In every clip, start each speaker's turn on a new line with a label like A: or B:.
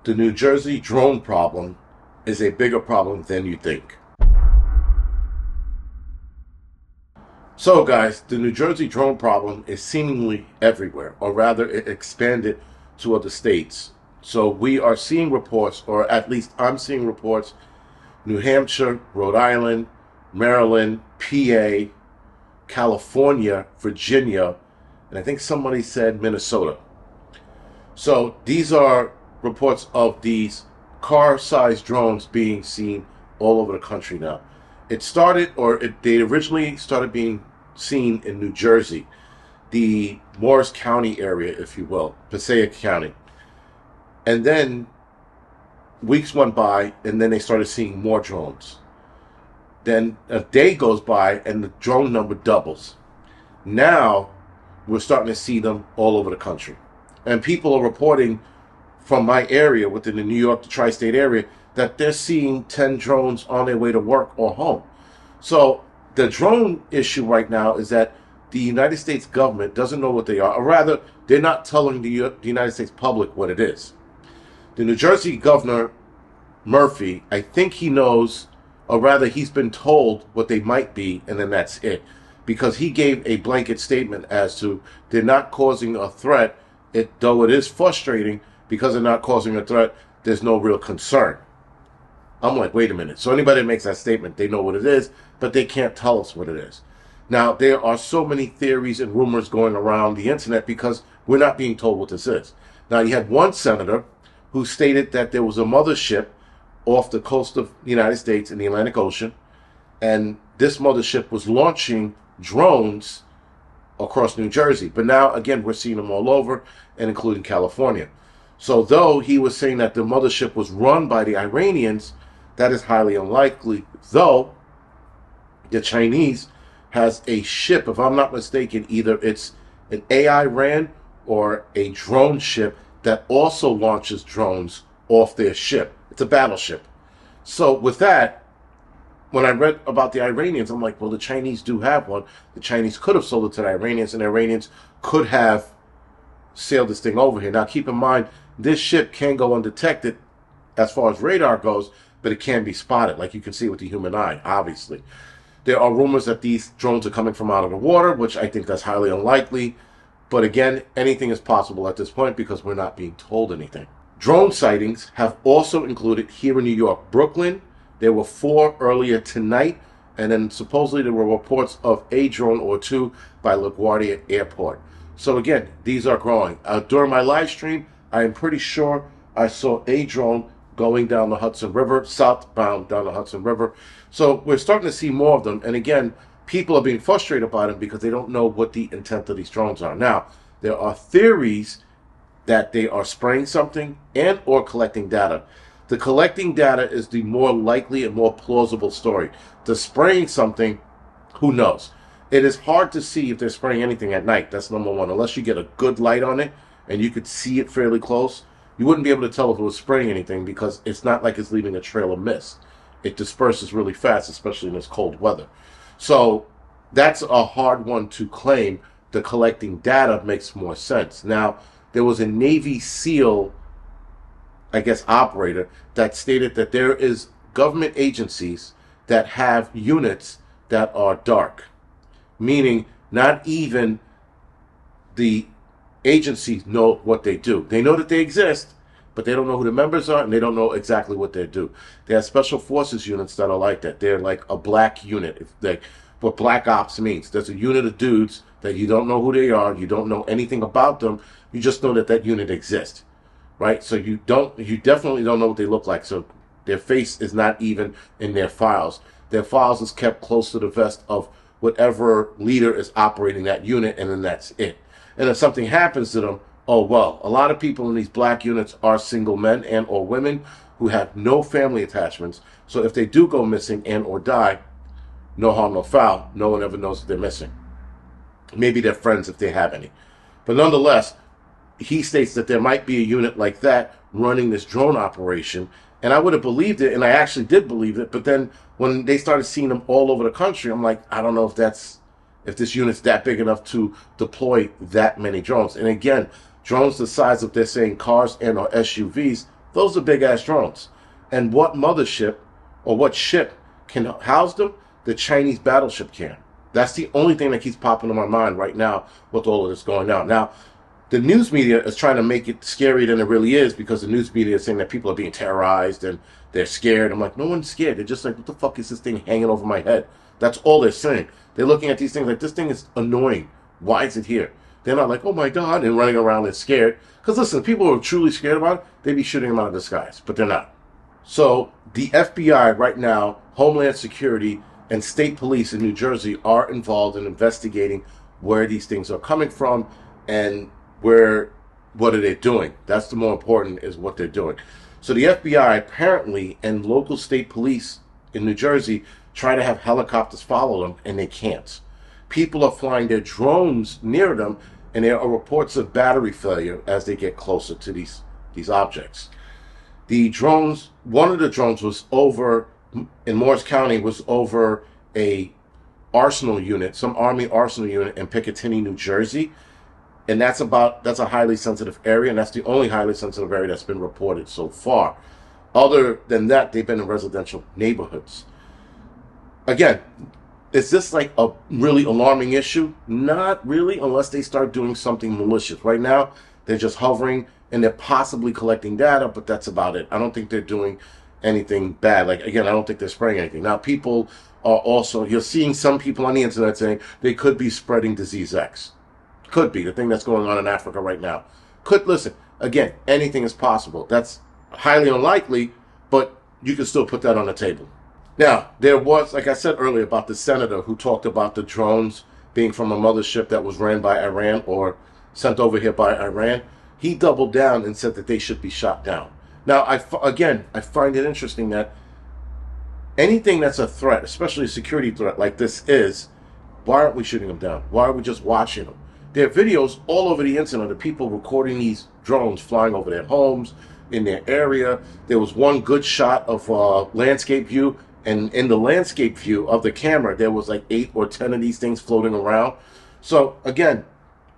A: The New Jersey drone problem is a bigger problem than you think. So, guys, the New Jersey drone problem is seemingly everywhere, or rather, it expanded to other states. So, we are seeing reports, or at least I'm seeing reports, New Hampshire, Rhode Island, Maryland, PA, California, Virginia, and I think somebody said Minnesota. So, these are reports of these car-sized drones being seen all over the country now. They originally started being seen in New Jersey, the Morris County area, if you will, Passaic County. And then weeks went by, and then they started seeing more drones. Then a day goes by, and the drone number doubles. Now, we're starting to see them all over the country. And people are reporting from my area, within the New York, the tri-state area, that they're seeing 10 drones on their way to work or home. So the drone issue right now is that the United States government doesn't know what they are, or rather, they're not telling the United States public what it is. The New Jersey governor, Murphy, I think he knows, or rather, he's been told what they might be, and then that's it. Because he gave a blanket statement as to they're not causing a threat, though it is frustrating, because they're not causing a threat, there's no real concern. I'm like, wait a minute. So anybody that makes that statement, they know what it is, but they can't tell us what it is. Now, there are so many theories and rumors going around the internet because we're not being told what this is. Now, you had one senator who stated that there was a mothership off the coast of the United States in the Atlantic Ocean, and this mothership was launching drones across New Jersey. But now, again, we're seeing them all over, and including California. So though he was saying that the mothership was run by the Iranians, that is highly unlikely. Though the Chinese has a ship, if I'm not mistaken, either it's an AI ran or a drone ship that also launches drones off their ship. It's a battleship. So with that, when I read about the Iranians, I'm like, well, the Chinese do have one. The Chinese could have sold it to the Iranians, and the Iranians could have sailed this thing over here. Now, keep in mind, this ship can go undetected as far as radar goes, but it can be spotted, like you can see with the human eye, obviously. There are rumors that these drones are coming from out of the water, which I think that's highly unlikely. But again, anything is possible at this point because we're not being told anything. Drone sightings have also included here in New York, Brooklyn. There were 4 earlier tonight, and then supposedly there were reports of a drone or 2 by LaGuardia Airport. So again, these are growing. During my live stream, I am pretty sure I saw a drone going down the Hudson River, southbound down the Hudson River. So we're starting to see more of them. And again, people are being frustrated about them because they don't know what the intent of these drones are. Now, there are theories that they are spraying something and or collecting data. The collecting data is the more likely and more plausible story. The spraying something, who knows? It is hard to see if they're spraying anything at night. That's number one. Unless you get a good light on it and you could see it fairly close, you wouldn't be able to tell if it was spraying anything because it's not like it's leaving a trail of mist. It disperses really fast, especially in this cold weather. So that's a hard one to claim. The collecting data makes more sense. Now, there was a Navy SEAL, I guess, operator that stated that there is government agencies that have units that are dark. Meaning, not even the agencies know what they do. They know that they exist, but they don't know who the members are, and they don't know exactly what they do. They have special forces units that are like that. They're like a black unit. What black ops means. There's a unit of dudes that you don't know who they are. You don't know anything about them. You just know that that unit exists, right? So you definitely don't know what they look like. So their face is not even in their files. Their files is kept close to the vest of whatever leader is operating that unit, and then that's it. And if something happens to them, oh well. A lot of people in these black units are single men and or women who have no family attachments. So if they do go missing and or die, no harm, no foul. No one ever knows that they're missing. Maybe they're friends if they have any. But nonetheless, he states that there might be a unit like that running this drone operation. And I would have believed it, and I actually did believe it. But then when they started seeing them all over the country, I'm like, I don't know if this unit's that big enough to deploy that many drones. And again, drones the size of, they're saying, cars and or SUVs, Those are big-ass drones. And what mothership or what ship can house them? The Chinese battleship can. That's the only thing that keeps popping in my mind right now with all of this going on. Now, the news media is trying to make it scarier than it really is, because the news media is saying that people are being terrorized and they're scared. I'm like, no one's scared. They're just like, what the fuck is this thing hanging over my head? That's all they're saying. They're looking at these things like, this thing is annoying. Why is it here? They're not like, oh my God, and running around and scared. Because listen, people who are truly scared about it, they'd be shooting them out of the skies, but they're not. So the FBI right now, Homeland Security, and state police in New Jersey are involved in investigating where these things are coming from and what are they doing. That's the more important, is what they're doing. So the FBI apparently and local state police in New Jersey try to have helicopters follow them, and they can't. People are flying their drones near them, and there are reports of battery failure as they get closer to these objects. The drones, one of the drones was over in Morris County, was over a arsenal unit, some Army arsenal unit in Picatinny, New Jersey. And that's a highly sensitive area, and that's the only highly sensitive area that's been reported so far. Other than that, they've been in residential neighborhoods. Again, is this like a really alarming issue? Not really, unless they start doing something malicious. Right now, they're just hovering, and they're possibly collecting data, but that's about it. I don't think they're doing anything bad. Like, again, I don't think they're spraying anything. Now, people are also, you're seeing some people on the internet saying they could be spreading disease X. Could be the thing that's going on in Africa right now. Listen, again, anything is possible. That's highly unlikely, but you can still put that on the table. Now, there was, like I said earlier, about the senator who talked about the drones being from a mothership that was ran by Iran or sent over here by Iran. He doubled down and said that they should be shot down. Now, I find it interesting that anything that's a threat, especially a security threat like this is, why aren't we shooting them down? Why are we just watching them? There are videos all over the internet of people recording these drones flying over their homes, in their area. There was one good shot of landscape view, and in the landscape view of the camera, there was like 8 or 10 of these things floating around. So, again,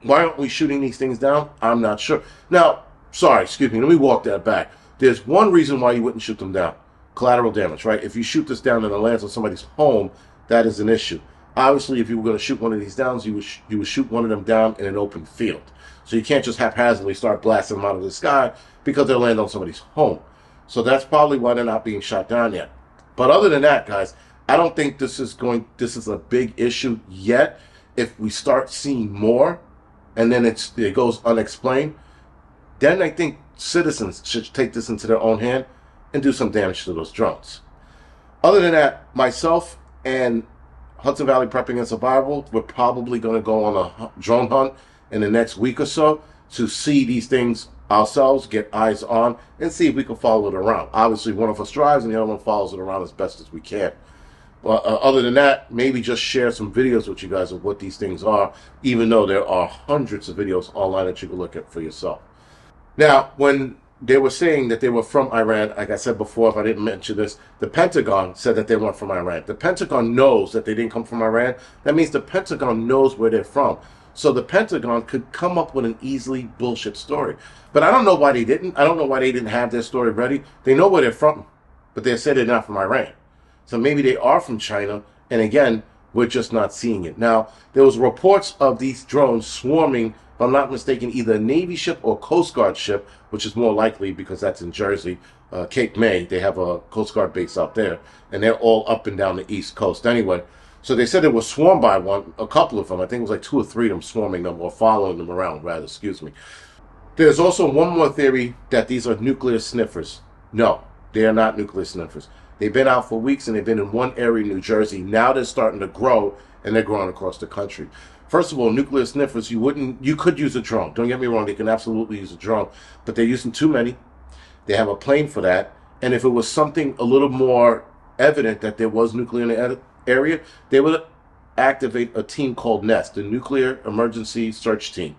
A: why aren't we shooting these things down? I'm not sure. Now, sorry, excuse me, let me walk that back. There's one reason why you wouldn't shoot them down. Collateral damage, right? If you shoot this down and it lands on somebody's home, that is an issue. Obviously, if you were going to shoot one of these down, you would shoot one of them down in an open field. So you can't just haphazardly start blasting them out of the sky, because they'll land on somebody's home. So that's probably why they're not being shot down yet. But other than that, guys, I don't think this is a big issue yet. If we start seeing more, and then it goes unexplained, then I think citizens should take this into their own hand and do some damage to those drones. Other than that, myself and Hudson Valley Prepping and Survival, we're probably going to go on a drone hunt in the next week or so to see these things ourselves, get eyes on, and see if we can follow it around. Obviously, one of us drives and the other one follows it around as best as we can. But other than that, maybe just share some videos with you guys of what these things are, even though there are hundreds of videos online that you can look at for yourself. Now, when they were saying that they were from Iran, like I said before, if I didn't mention this, the Pentagon said that they weren't from Iran. The Pentagon knows that they didn't come from Iran. That means the Pentagon knows where they're from. So the Pentagon could come up with an easily bullshit story. But I don't know why they didn't. I don't know why they didn't have their story ready. They know where they're from, but they said they're not from Iran. So maybe they are from China, and again, we're just not seeing it. Now, there was reports of these drones swarming, if I'm not mistaken, either a Navy ship or Coast Guard ship, which is more likely because that's in Jersey, Cape May. They have a Coast Guard base out there, and they're all up and down the East Coast anyway. So they said it was swarmed by a couple of them. I think it was like 2 or 3 of them swarming them, or following them around, rather, excuse me. There's also one more theory that these are nuclear sniffers. No, they are not nuclear sniffers. They've been out for weeks, and they've been in one area in New Jersey. Now they're starting to grow, and they're growing across the country. First of all, nuclear sniffers, you could use a drone. Don't get me wrong, they can absolutely use a drone, but they're using too many. They have a plane for that, and if it was something a little more evident that there was nuclear in the area, they would activate a team called NEST, the Nuclear Emergency Search Team.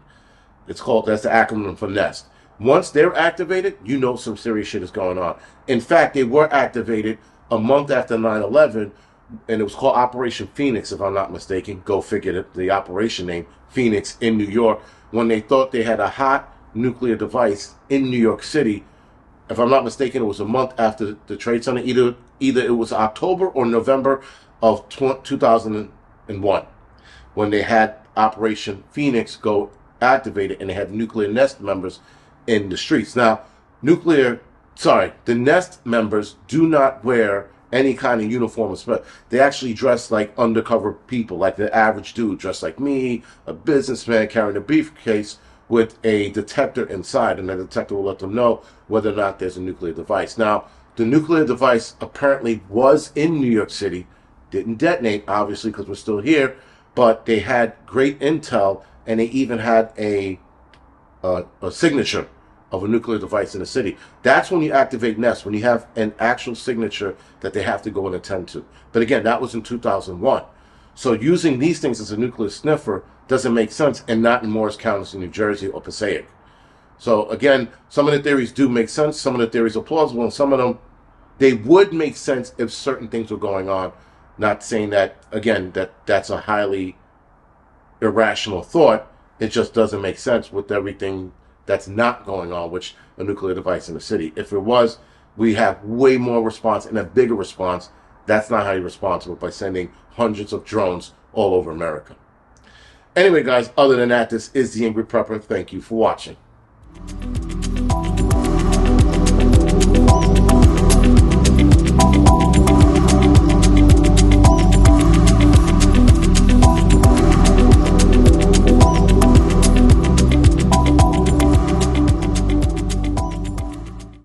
A: That's the acronym for NEST. Once they're activated, you know some serious shit is going on. In fact, they were activated a month after 9/11, and it was called Operation Phoenix, if I'm not mistaken. Go figure the operation name, Phoenix, in New York, when they thought they had a hot nuclear device in New York City, If I'm not mistaken, it was a month after the Trade Center. Either it was October or November of 2001 when they had Operation Phoenix go activated, and they had nuclear nest members in the streets. Now, the nest members do not wear any kind of uniform. They actually dress like undercover people, like the average dude dressed like me, a businessman carrying a briefcase with a detector inside, and the detector will let them know whether or not there's a nuclear device. Now, the nuclear device apparently was in New York City, didn't detonate, obviously, because we're still here, but they had great intel, and they even had a signature of a nuclear device in the city. That's when you activate NEST, when you have an actual signature that they have to go and attend to. But again, that was in 2001. So using these things as a nuclear sniffer doesn't make sense, and not in Morris County, New Jersey, or Passaic. So again, some of the theories do make sense, some of the theories are plausible, and some of them, they would make sense if certain things were going on. Not saying that, again, that's a highly irrational thought. It just doesn't make sense with everything that's not going on, which a nuclear device in the city. If it was, we have way more response and a bigger response. That's not how you respond to it, by sending hundreds of drones all over America. Anyway, guys, other than that, this is the Angry Prepper. Thank you for watching.